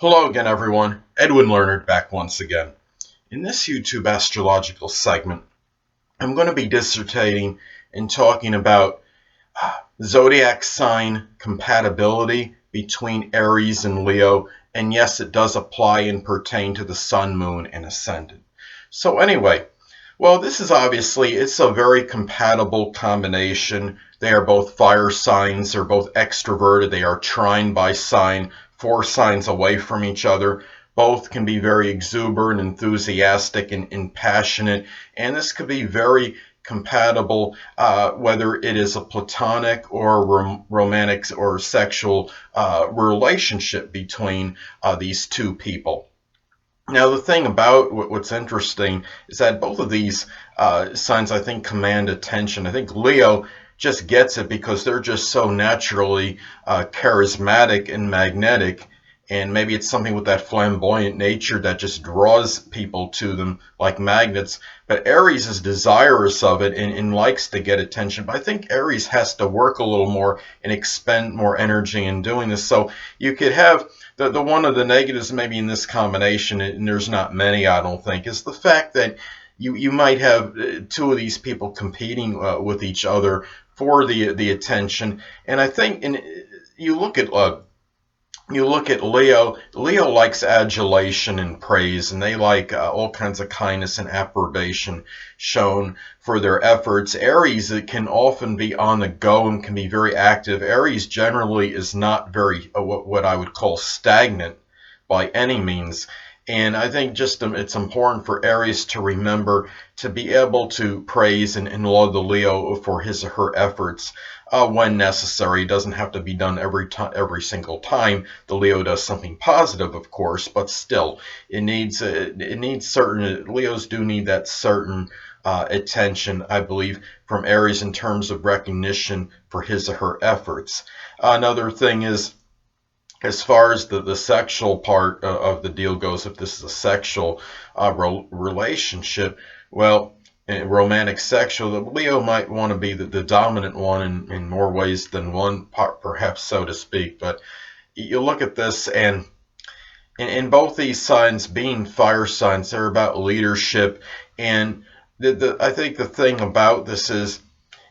Hello again, everyone. Edwin Learnard back once again. In this YouTube astrological segment, I'm going to be dissertating and talking about zodiac sign compatibility between Aries and Leo. And yes, it does apply and pertain to the sun, moon, and ascendant. So anyway, well, this is obviously, it's a very compatible combination. They are both fire signs. They're both extroverted. They are trine by sign, 4 signs away from each other. Both can be very exuberant, enthusiastic, and passionate. And this could be very compatible, whether it is a platonic or romantic or sexual relationship between these two people. Now, the thing about what's interesting is that both of these signs, I think, command attention. I think Leo just gets it because they're just so naturally charismatic and magnetic. And maybe it's something with that flamboyant nature that just draws people to them like magnets. But Aries is desirous of it and likes to get attention. But I think Aries has to work a little more and expend more energy in doing this. So you could have the one of the negatives maybe in this combination, and there's not many, I don't think, is the fact that you might have two of these people competing with each other for the attention. And I think you look at Leo. Leo likes adulation and praise, and they like all kinds of kindness and approbation shown for their efforts. Aries, it can often be on the go and can be very active. Aries generally is not very what I would call stagnant by any means. And I think just it's important for Aries to remember to be able to praise and laud the Leo for his or her efforts when necessary. It doesn't have to be done every single time the Leo does something positive, of course, but still, it needs certain Leos do need that certain attention, I believe, from Aries in terms of recognition for his or her efforts. Another thing is, as far as the sexual part of the deal goes, if this is a sexual relationship, well, romantic sexual, the Leo might want to be the dominant one in more ways than one, perhaps, so to speak. But you look at this, and in both these signs being fire signs, they're about leadership. And I think the thing about this is,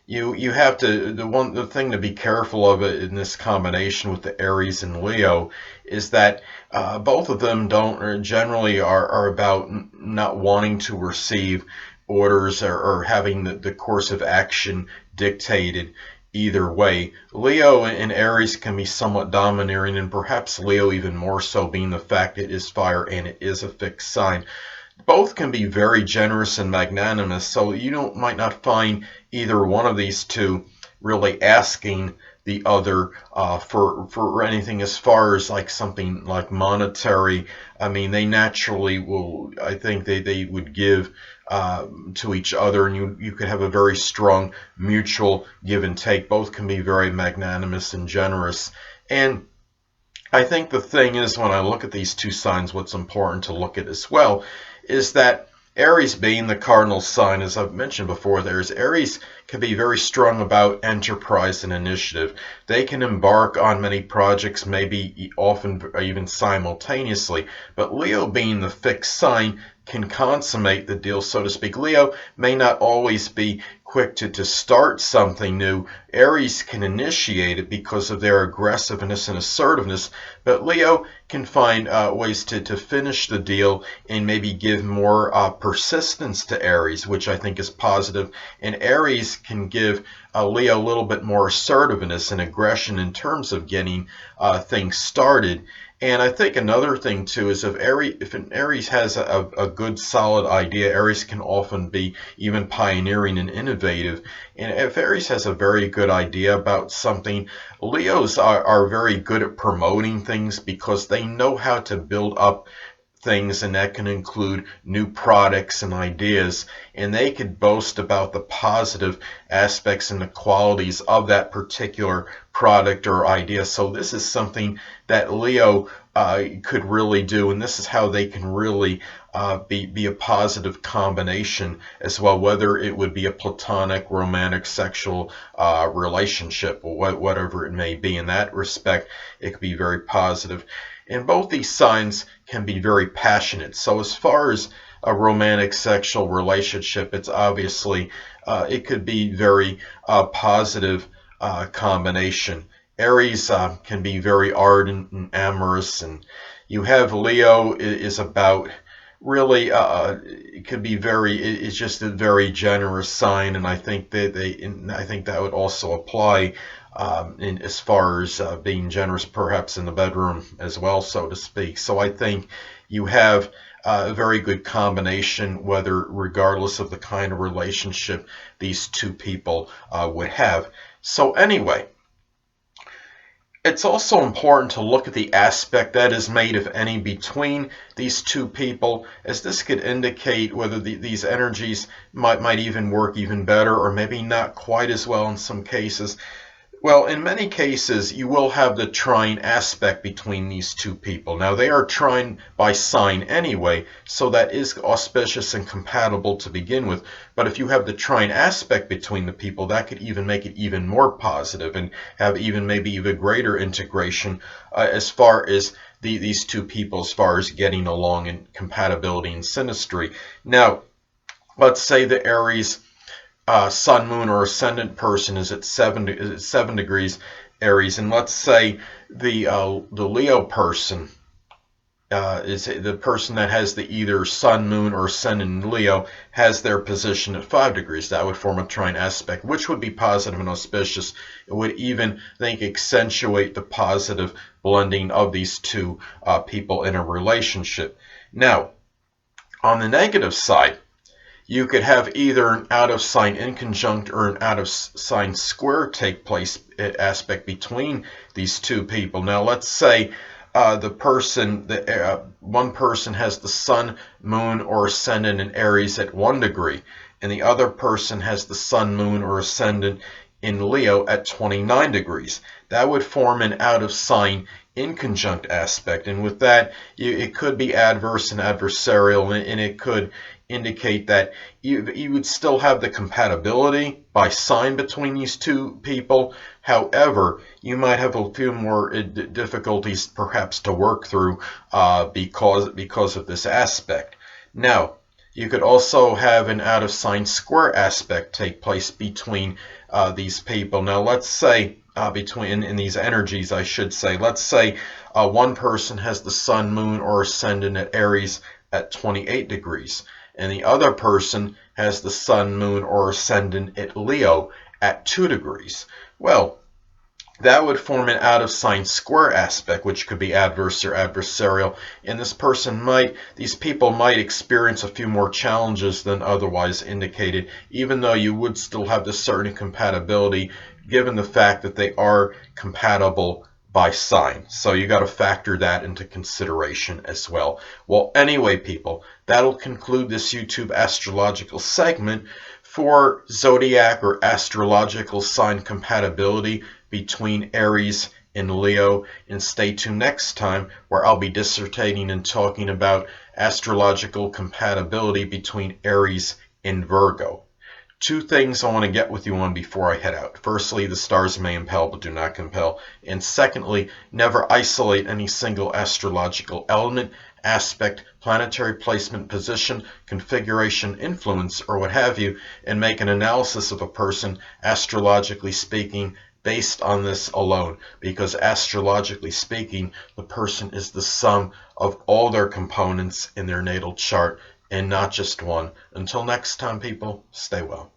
you have to the thing to be careful of it in this combination with the Aries and Leo is that both of them don't or generally are about not wanting to receive orders or having the course of action dictated either way. Leo and Aries can be somewhat domineering, and perhaps Leo even more so, being the fact it is fire and it is a fixed sign. Both can be very generous and magnanimous, so you might not find either one of these two really asking the other for anything as far as like something like monetary. I mean, they naturally will, I think they would give to each other, and you could have a very strong mutual give and take. Both can be very magnanimous and generous. And I think the thing is, when I look at these two signs, what's important to look at as well is that Aries, being the cardinal sign, as I've mentioned before, Aries can be very strong about enterprise and initiative. They can embark on many projects, maybe often even simultaneously. But Leo, being the fixed sign, can consummate the deal, so to speak. Leo may not always be quick to start something new. Aries can initiate it because of their aggressiveness and assertiveness, but Leo can find ways to finish the deal and maybe give more persistence to Aries, which I think is positive. And Aries can give Leo a little bit more assertiveness and aggression in terms of getting things started. And I think another thing too is if an Aries has a good solid idea, Aries can often be even pioneering and innovative. And if Aries has a very good idea about something, Leos are very good at promoting things because they know how to build up things, and that can include new products and ideas, and they could boast about the positive aspects and the qualities of that particular product or idea. So this is something that Leo could really do, and this is how they can really be a positive combination as well, whether it would be a platonic, romantic, sexual relationship, or whatever it may be. In that respect, it could be very positive. And both these signs can be very passionate. So as far as a romantic sexual relationship, it's obviously, it could be very positive combination. Aries can be very ardent and amorous, and you have Leo is about really it could be very, it's just a very generous sign, and I think I think that would also apply in as far as being generous perhaps in the bedroom as well, so to speak. So I think you have a very good combination, whether regardless of the kind of relationship these two people would have. So anyway, it's also important to look at the aspect that is made, if any, between these two people, as this could indicate whether these energies might even work even better, or maybe not quite as well in some cases. Well, in many cases, you will have the trine aspect between these two people. Now, they are trine by sign anyway, so that is auspicious and compatible to begin with. But if you have the trine aspect between the people, that could even make it even more positive and have even maybe even greater integration as far as these two people, as far as getting along in compatibility and synastry. Now, let's say the Aries sun, moon, or ascendant person is at 7 degrees Aries, and let's say the Leo person is the person that has the either sun, moon, or ascendant in Leo has their position at 5 degrees. That would form a trine aspect, which would be positive and auspicious. It would even, I think, accentuate the positive blending of these two people in a relationship. Now, on the negative side, you could have either an out of sign inconjunct or an out of sign square take place aspect between these two people. Now, let's say one person has the sun, moon, or ascendant in Aries at 1 degree, and the other person has the sun, moon, or ascendant in Leo at 29 degrees. That would form an out of sign inconjunct aspect, and with that, it could be adverse and adversarial, and it could indicate that you would still have the compatibility by sign between these two people. However, you might have a few more difficulties perhaps to work through because of this aspect. Now, you could also have an out of sign square aspect take place between these people. Now, let's say between in these energies, I should say, let's say one person has the sun, moon, or ascendant at Aries at 28 degrees, and the other person has the sun, moon, or ascendant at Leo at 2 degrees. Well, that would form an out of sign square aspect, which could be adverse or adversarial, and these people might experience a few more challenges than otherwise indicated, even though you would still have this certain compatibility, given the fact that they are compatible by sign. So you got to factor that into consideration as well. Well, anyway, people, that'll conclude this YouTube astrological segment for zodiac or astrological sign compatibility between Aries and Leo. And stay tuned next time, where I'll be dissertating and talking about astrological compatibility between Aries and Virgo. Two things I want to get with you on before I head out. Firstly, the stars may impel but do not compel. And secondly, never isolate any single astrological element, aspect, planetary placement, position, configuration, influence, or what have you, and make an analysis of a person, astrologically speaking, based on this alone. Because astrologically speaking, the person is the sum of all their components in their natal chart, and not just one. Until next time, people, stay well.